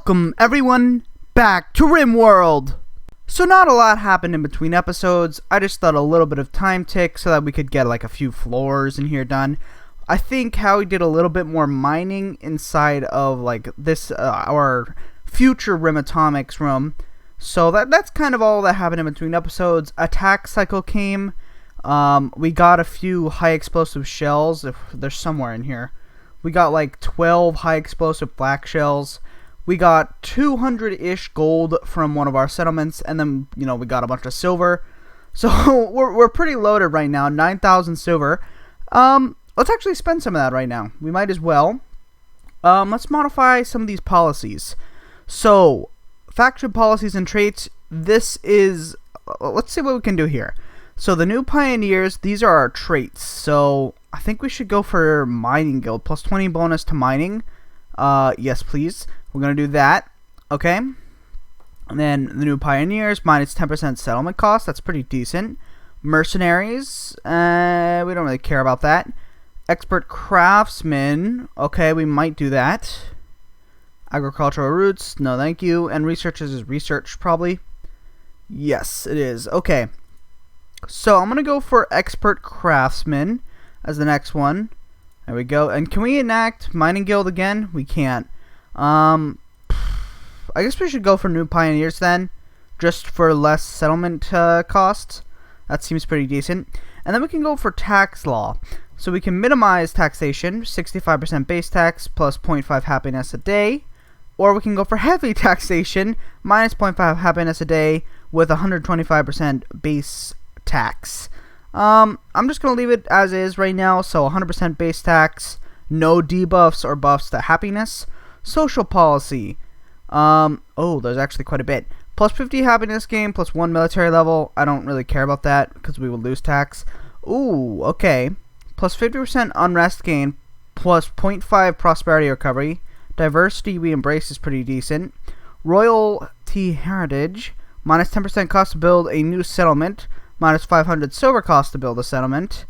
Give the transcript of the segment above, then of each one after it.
Welcome everyone back to Rimworld! So not a lot happened in between episodes. I just thought a little bit of time tick so that we could get like a few floors in here done. I think Howie did a little bit more mining inside of like this our future rimatomics room. So that's kind of all that happened in between episodes. Attack cycle came. We got a few high explosive shells. If they're somewhere in here. We got like 12 high explosive black shells. We got 200-ish gold from one of our settlements, and then, you know, we got a bunch of silver. So we're pretty loaded right now, 9,000 silver. Let's actually spend some of that right now. We might as well. Let's modify some of these policies. So, faction policies and traits, this is, let's see what we can do here. So the new pioneers, these are our traits. So I think we should go for mining guild, plus 20 bonus to mining. Yes, please. We're going to do that. Okay. And then the new pioneers, minus 10% settlement cost. That's pretty decent. Mercenaries, we don't really care about that. Expert craftsmen, okay, we might do that. Agricultural roots, no thank you. And researchers is research, probably. Yes, it is. Okay. So I'm going to go for expert craftsman as the next one. There we go. And can we enact mining guild again? We can't. I guess we should go for new pioneers then, just for less settlement costs. That seems pretty decent. And then we can go for tax law. So we can minimize taxation, 65% base tax plus 0.5 happiness a day. Or we can go for heavy taxation, minus 0.5 happiness a day with 125% base tax. I'm just going to leave it as is right now. So 100% base tax, no debuffs or buffs to happiness. Social policy. Oh, there's actually quite a bit. Plus 50 happiness gain, plus 1 military level. I don't really care about that because we will lose tax. Ooh, okay. Plus 50% unrest gain, plus 0.5 prosperity recovery. Diversity we embrace is pretty decent. Royalty heritage, minus 10% cost to build a new settlement. Minus 500 silver cost to build a settlement.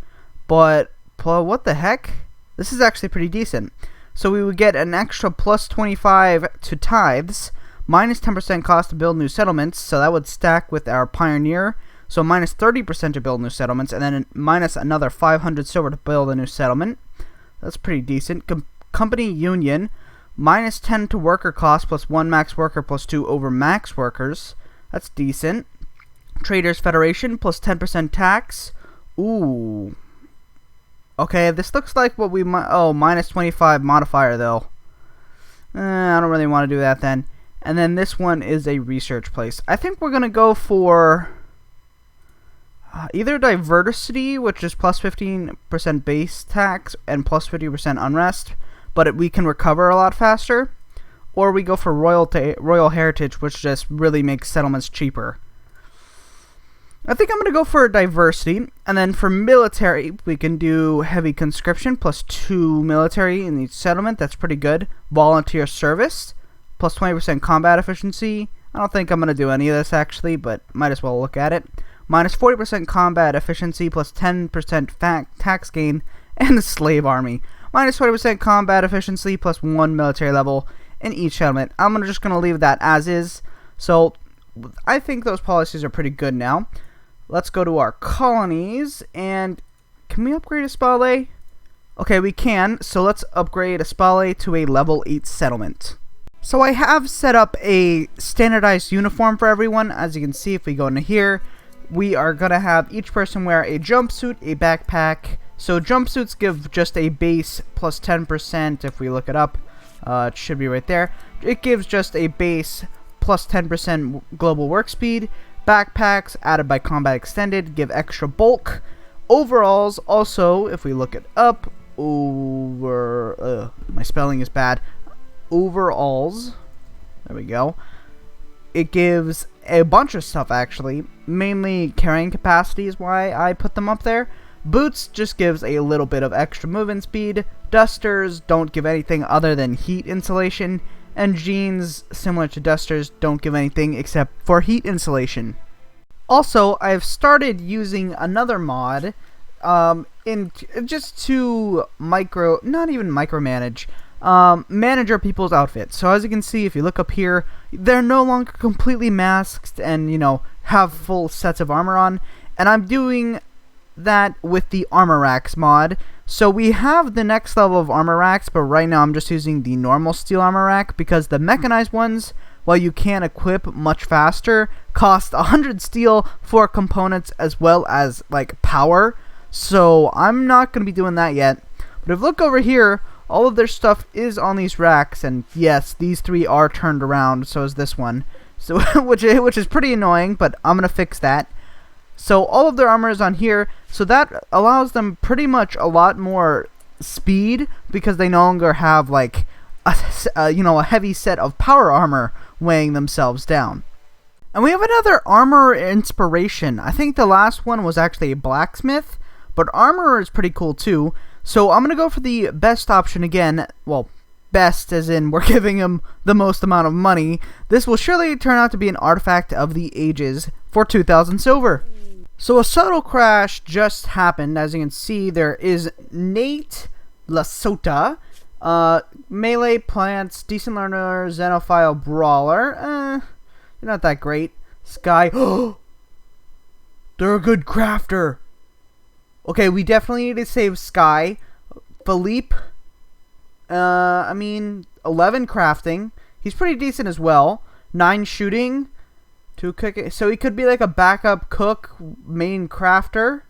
But, what the heck? This is actually pretty decent. So we would get an extra plus 25 to tithes. Minus 10% cost to build new settlements. So that would stack with our pioneer. So minus 30% to build new settlements. And then minus another 500 silver to build a new settlement. That's pretty decent. Company union. Minus 10 to worker cost. Plus 1 max worker plus 2 over max workers. That's decent. Traders Federation plus 10% tax. Ooh. Okay, this looks like what we might. Oh, minus 25 modifier though. I don't really want to do that then. And then this one is a research place. I think we're gonna go for either diversity, which is plus 15% base tax and plus 50% unrest, but we can recover a lot faster. Or we go for royal heritage, which just really makes settlements cheaper. I think I'm going to go for diversity, and then for military, we can do heavy conscription, plus 2 military in each settlement, that's pretty good. Volunteer service, plus 20% combat efficiency. I don't think I'm going to do any of this actually, but might as well look at it. Minus 40% combat efficiency, plus 10% tax gain, and the slave army. Minus 20% combat efficiency, plus 1 military level in each settlement. I'm just going to leave that as is, so I think those policies are pretty good now. Let's go to our colonies, and can we upgrade a Spale? Okay, we can, so let's upgrade a Spale to a level 8 settlement. So I have set up a standardized uniform for everyone. As you can see, if we go into here, we are going to have each person wear a jumpsuit, a backpack. So jumpsuits give just a base plus 10%, if we look it up. It should be right there. It gives just a base plus 10% global work speed. Backpacks added by combat extended give extra bulk. Overalls also, if we look it up, my spelling is bad. Overalls, there we go. It gives a bunch of stuff actually, mainly carrying capacity is why I put them up there. Boots just gives a little bit of extra movement speed. Dusters don't give anything other than heat insulation. And jeans, similar to dusters, don't give anything except for heat insulation. Also, I've started using another mod just to not even micromanage. manager people's outfits. So as you can see, if you look up here, they're no longer completely masked and, have full sets of armor on. And I'm doing that with the Armor Racks mod. So we have the next level of Armor Racks, but right now I'm just using the normal steel Armor Rack because the mechanized ones, while you can equip much faster, cost 100 steel for components as well as like power. So I'm not going to be doing that yet. But if you look over here, all of their stuff is on these racks, and yes, these 3 are turned around, so is this one. So which is pretty annoying, but I'm going to fix that. So all of their armor is on here, so that allows them pretty much a lot more speed because they no longer have like a heavy set of power armor weighing themselves down. And we have another armor inspiration. I think the last one was actually a blacksmith, but armor is pretty cool too. So I'm going to go for the best option again. Well, best as in we're giving him the most amount of money. This will surely turn out to be an artifact of the ages for 2,000 silver. So a subtle crash just happened. As you can see, there is Nate Lasota, melee plants, decent learner, xenophile brawler. You're not that great. Sky. They're a good crafter. Okay, we definitely need to save Sky. Philippe. 11 crafting. He's pretty decent as well. 9 shooting. 2 cooking. So he could be like a backup cook, main crafter,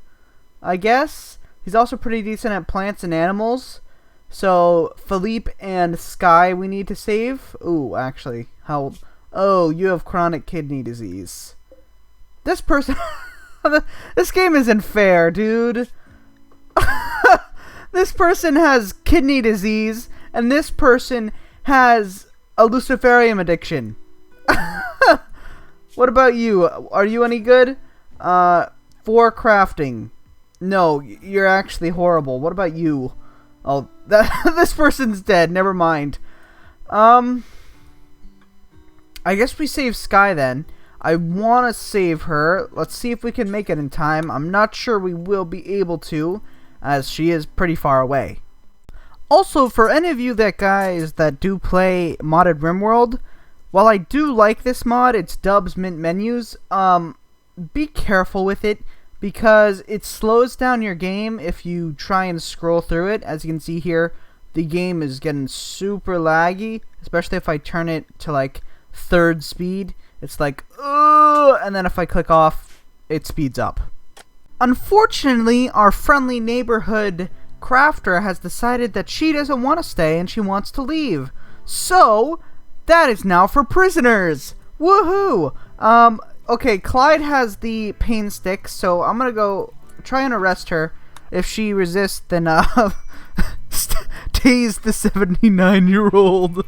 I guess. He's also pretty decent at plants and animals. So Philippe and Sky we need to save. Ooh, actually. Oh, you have chronic kidney disease. This person... This game isn't fair, dude. This person has kidney disease, and this person has a luciferium addiction. What about you? Are you any good? 4 crafting. No, you're actually horrible. What about you? Oh, this person's dead. Never mind. I guess we save Sky then. I want to save her. Let's see if we can make it in time. I'm not sure we will be able to, as she is pretty far away. Also, for any of you guys that do play modded Rimworld, while I do like this mod, it's Dub's Mint Menus, be careful with it, because it slows down your game if you try and scroll through it. As you can see here, the game is getting super laggy, especially if I turn it to like 3rd speed. It's like, and then if I click off, it speeds up. Unfortunately, our friendly neighborhood crafter has decided that she doesn't want to stay and she wants to leave. So, that is now for prisoners! Woohoo! Okay, Clyde has the pain stick, so I'm gonna go try and arrest her. If she resists, then, tase the 79-year-old.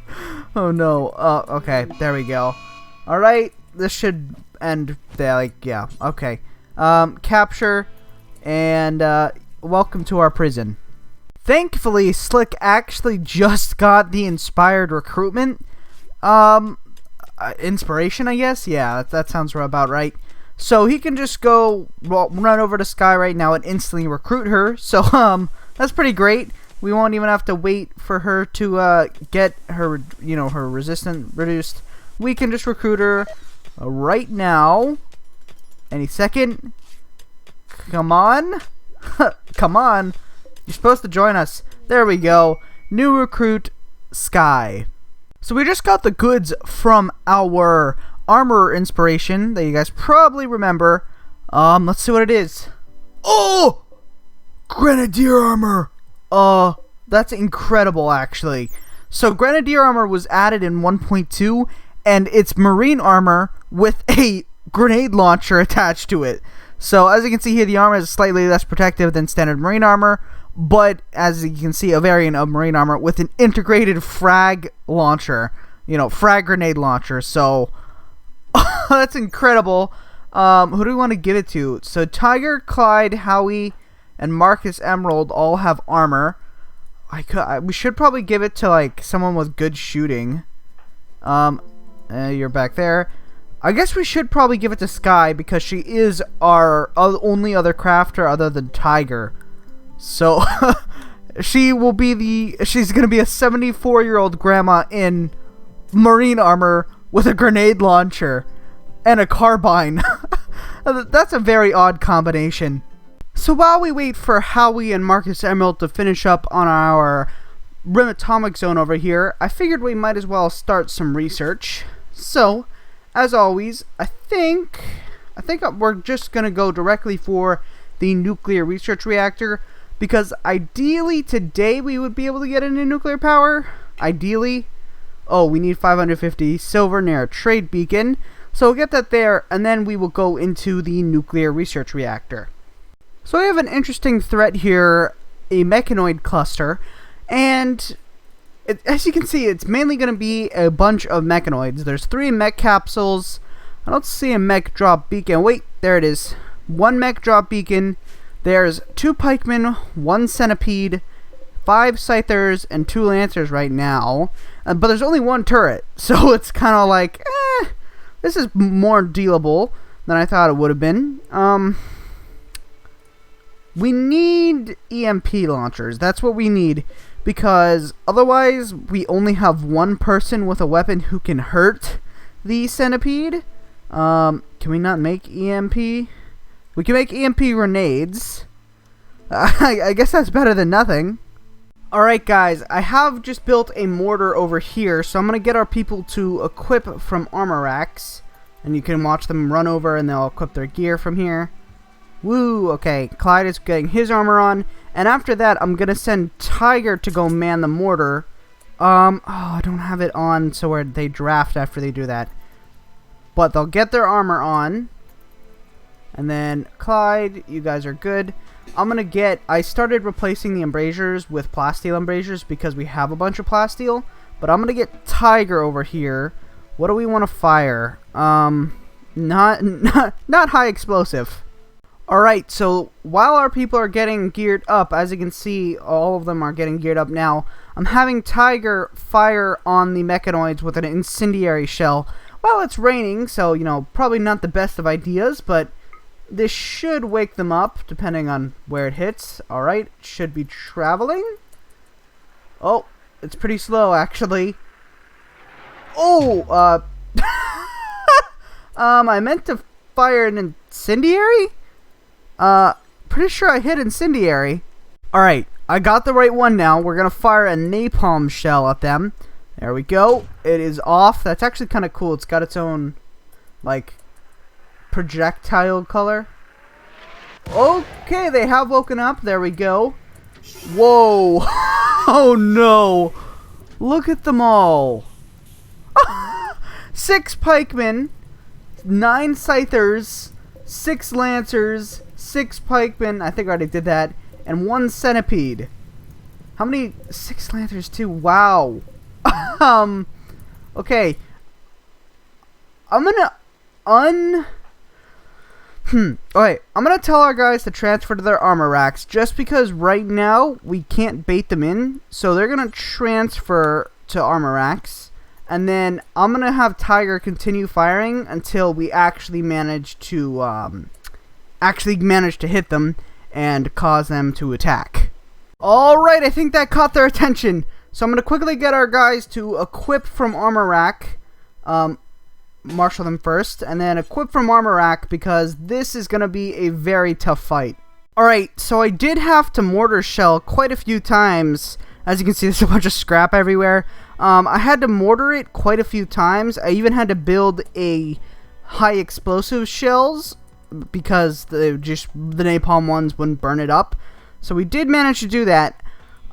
Oh no. Okay, there we go. Alright, this should end there, like, yeah, okay. Capture, and, welcome to our prison. Thankfully, Slick actually just got the inspired recruitment. Inspiration, I guess? Yeah, that sounds about right. So he can just go run over to Sky right now and instantly recruit her. So, that's pretty great. We won't even have to wait for her to, get her, her resistance reduced. We can just recruit her right now. Any second. Come on. Come on. You're supposed to join us. There we go. New recruit, Sky. So we just got the goods from our armor inspiration that you guys probably remember. Let's see what it is. Oh! Grenadier armor. That's incredible, actually. So Grenadier armor was added in 1.2, and it's marine armor with a grenade launcher attached to it. So as you can see here, the armor is slightly less protective than standard marine armor, but as you can see, a variant of marine armor with an integrated frag launcher, frag grenade launcher. So that's incredible. Who do we want to give it to? So Tiger, Clyde, Howie, and Marcus Emerald all have armor. We should probably give it to like someone with good shooting. You're back there. I guess we should probably give it to Sky because she is our only other crafter other than Tiger. So, She's gonna be a 74-year-old grandma in marine armor with a grenade launcher and a carbine. That's a very odd combination. So while we wait for Howie and Marcus Emerald to finish up on our rimatomic zone over here, I figured we might as well start some research. So, as always, I think we're just gonna go directly for the nuclear research reactor, because ideally today we would be able to get into nuclear power. Ideally. Oh, we need 550 silver near a trade beacon. So we'll get that there, and then we will go into the nuclear research reactor. So I have an interesting threat here, a Mechanoid cluster, and as you can see, it's mainly going to be a bunch of Mechanoids. There's 3 mech capsules. I don't see a mech drop beacon. Wait, there it is. 1 mech drop beacon. There's 2 pikemen, 1 centipede, 5 scythers, and 2 lancers right now. But there's only 1 turret, so it's kind of like, this is more dealable than I thought it would have been. We need EMP launchers. That's what we need, because otherwise we only have 1 person with a weapon who can hurt the centipede. Can we not make EMP? We can make EMP grenades. I guess that's better than nothing. Alright guys, I have just built a mortar over here, so I'm going to get our people to equip from armor racks. And you can watch them run over and they'll equip their gear from here. Woo, okay, Clyde is getting his armor on. And after that, I'm going to send Tiger to go man the mortar. Oh, I don't have it on so where they draft after they do that. But they'll get their armor on. And then Clyde, you guys are good. I started replacing the embrasures with plasteel embrasures because we have a bunch of plasteel. But I'm going to get Tiger over here. What do we want to fire? Not high explosive. Alright, so while our people are getting geared up, as you can see, all of them are getting geared up now. I'm having Tiger fire on the Mechanoids with an incendiary shell. Well, it's raining, so, you know, probably not the best of ideas, but this should wake them up, depending on where it hits. Alright, should be traveling. Oh, it's pretty slow, actually. Oh, I meant to fire an incendiary? Pretty sure I hit incendiary. Alright, I got the right one now. We're gonna fire a napalm shell at them. There we go. It is off. That's actually kind of cool. It's got its own, like, projectile color. Okay, they have woken up. There we go. Whoa. Oh no. Look at them all. 6 pikemen, 9 scythers, 6 lancers, 6 pikemen, I think I already did that, and 1 centipede. How many? 6 lancers too. Wow. Okay. I'm gonna Alright, I'm gonna tell our guys to transfer to their armor racks, just because right now we can't bait them in. So they're gonna transfer to armor racks, and then I'm gonna have Tiger continue firing until we actually manage to hit them and cause them to attack. Alright, I think that caught their attention. So I'm gonna quickly get our guys to equip from armor rack. Marshal them first, and then equip from armor rack, because this is going to be a very tough fight. Alright, so I did have to mortar shell quite a few times. As you can see, there's a bunch of scrap everywhere. I had to mortar it quite a few times. I even had to build a high explosive shells, because the napalm ones wouldn't burn it up. So we did manage to do that.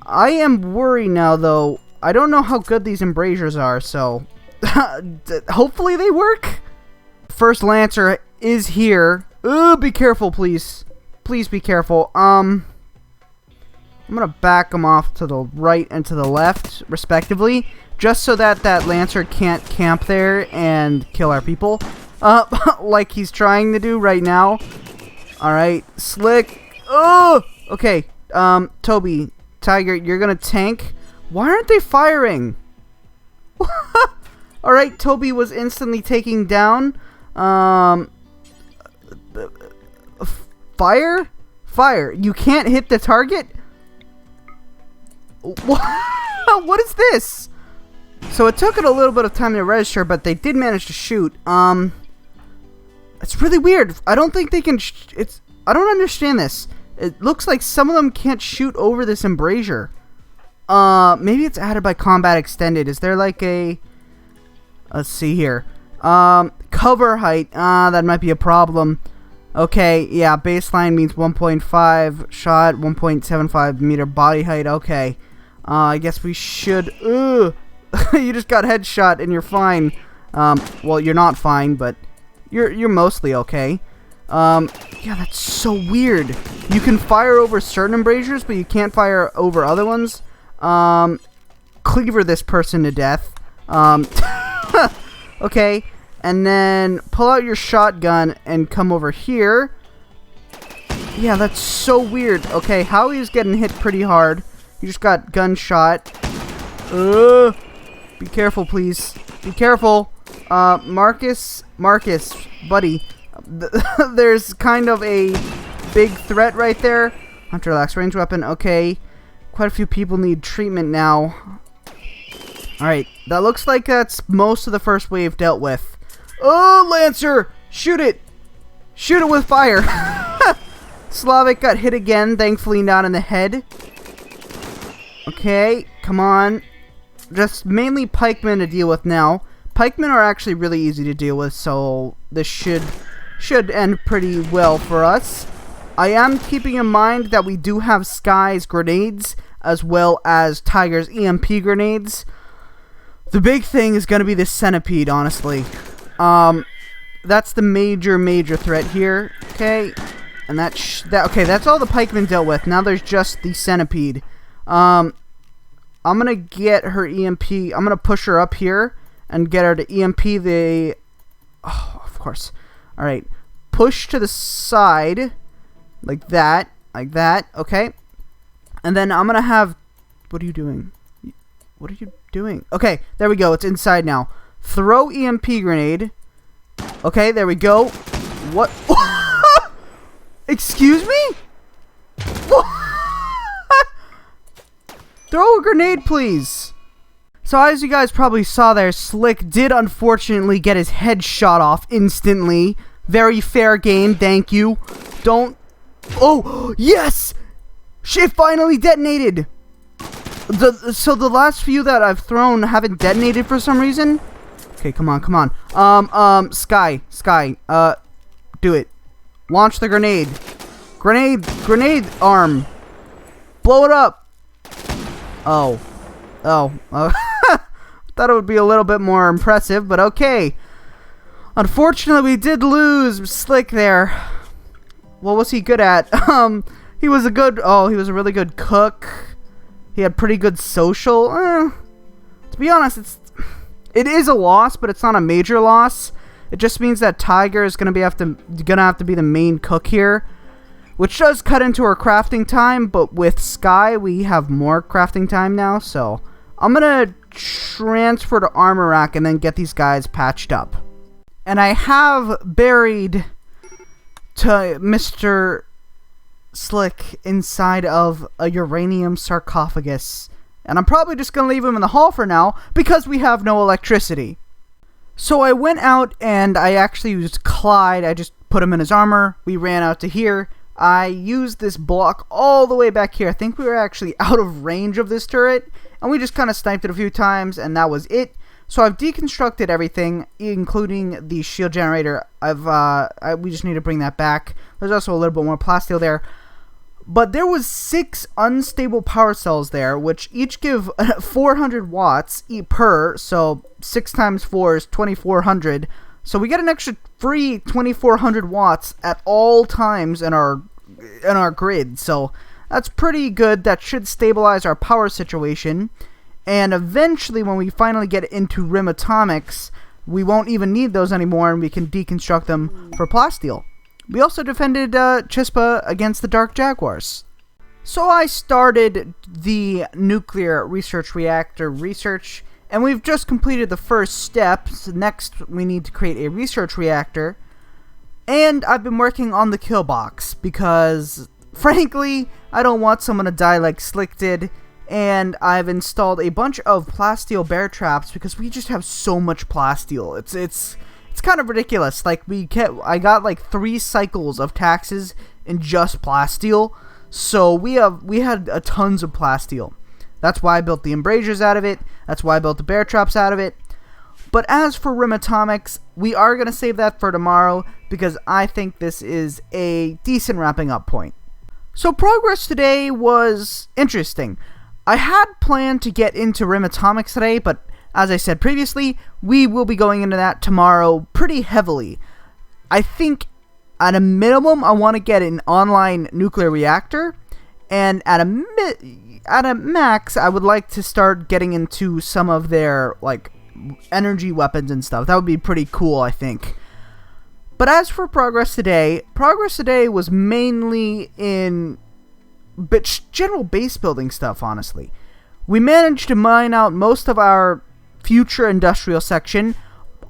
I am worried now, though. I don't know how good these embrasures are, so hopefully they work. First Lancer is here. Be careful, please. Please be careful. I'm gonna back them off to the right and to the left, respectively, just so that that Lancer can't camp there and kill our people, like he's trying to do right now. All right, Slick. Oh, okay. Toby, Tiger, you're gonna tank. Why aren't they firing? Alright, Toby was instantly taking down. Fire? Fire. You can't hit the target? What is this? So it took it a little bit of time to register, but they did manage to shoot. It's really weird. I don't think they can. I don't understand this. It looks like some of them can't shoot over this embrasure. Maybe it's added by Combat Extended. Is there like a? Let's see here. Cover height. That might be a problem. Okay, yeah. Baseline means 1.5 shot, 1.75 meter body height. Okay. I guess we should. You just got headshot and you're fine. Well, you're not fine, but you're mostly okay. Yeah, that's so weird. You can fire over certain embrasures, but you can't fire over other ones. Cleaver this person to death. Okay, and then pull out your shotgun and come over here. Yeah, that's so weird. Okay, Howie's getting hit pretty hard. You just got gunshot. Be careful, please. Be careful. Marcus, buddy. There's kind of a big threat right there. Hunter lacks range weapon. Okay. Quite a few people need treatment now. Alright. That looks like that's most of the first wave dealt with. Oh, Lancer! Shoot it! Shoot it with fire! Slavic got hit again. Thankfully not in the head. Okay. Come on. Just mainly pikemen to deal with now. Pikemen are actually really easy to deal with, so this should end pretty well for us. I am keeping in mind that we do have Sky's grenades as well as Tiger's EMP grenades. The big thing is going to be this Centipede, honestly. That's the major threat here. Okay, and okay, that's all the pikemen dealt with. Now there's just the Centipede. I'm gonna get her EMP. I'm gonna push her up here and get her to EMP the. Oh, of course. All right. Push to the side, like that, okay? And then I'm gonna have, what are you doing? What are you doing? Okay, there we go, it's inside now. Throw EMP grenade. Okay, there we go. What? Excuse me? Throw a grenade, please. So as you guys probably saw there, Slick did unfortunately get his head shot off instantly. Very fair game, thank you. Don't... Oh, yes! It finally detonated! So the last few that I've thrown haven't detonated for some reason. Okay, come on. Sky, do it. Launch the grenade. Grenade arm. Blow it up. Oh. Thought it would be a little bit more impressive, but okay. Unfortunately, we did lose Slick there. What was he good at? He was a really good cook. He had pretty good social. To be honest, it is a loss, but it's not a major loss. It just means that Tiger is gonna have to be the main cook here, which does cut into our crafting time. But with Sky, we have more crafting time now. So I'm gonna transfer to Armour rack and then get these guys patched up. And I have buried to Mr. Slick inside of a uranium sarcophagus. And I'm probably just going to leave him in the hall for now because we have no electricity. So I went out and I actually used Clyde. I just put him in his armor. We ran out to here. I used this block all the way back here. I think we were actually out of range of this turret. And we just kind of sniped it a few times and that was it. So I've deconstructed everything, including the shield generator. We just need to bring that back. There's also a little bit more plasteel there. But there was 6 unstable power cells there, which each give 400 watts per. So 6 times 4 is 2400. So we get an extra free 2400 watts at all times in our grid. So that's pretty good. That should stabilize our power situation. And eventually, when we finally get into rimatomics, we won't even need those anymore, and we can deconstruct them for plasteel. We also defended Chispa against the Dark Jaguars. So I started the nuclear research reactor research, and we've just completed the first steps. Next, we need to create a research reactor. And I've been working on the kill box, because, frankly, I don't want someone to die like Slick did. and I've installed a bunch of plasteel bear traps because we just have so much plasteel. It's kind of ridiculous. Like I got like 3 cycles of taxes in just plasteel, so we had tons of plasteel. That's why I built the embrasures out of it. That's why I built the bear traps out of it. But as for rimatomics, we are going to save that for tomorrow because I think this is a decent wrapping up point. So progress today was interesting. I had planned to get into rimatomics today, but as I said previously, we will be going into that tomorrow pretty heavily. I think at a minimum, I want to get an online nuclear reactor, and at a max, I would like to start getting into some of their like energy weapons and stuff. That would be pretty cool, I think. But as for progress today was mainly in general base building stuff, honestly. We managed to mine out most of our future industrial section.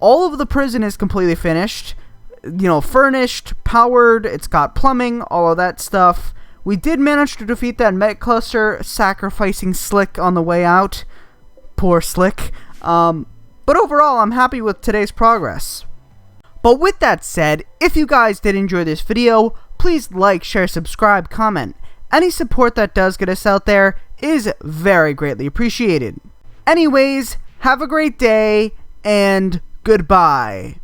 All of the prison is completely finished. Furnished, powered, it's got plumbing, all of that stuff. We did manage to defeat that mech cluster, sacrificing Slick on the way out. Poor Slick. But overall, I'm happy with today's progress. But with that said, if you guys did enjoy this video, please like, share, subscribe, comment. Any support that does get us out there is very greatly appreciated. Anyways, have a great day, and goodbye.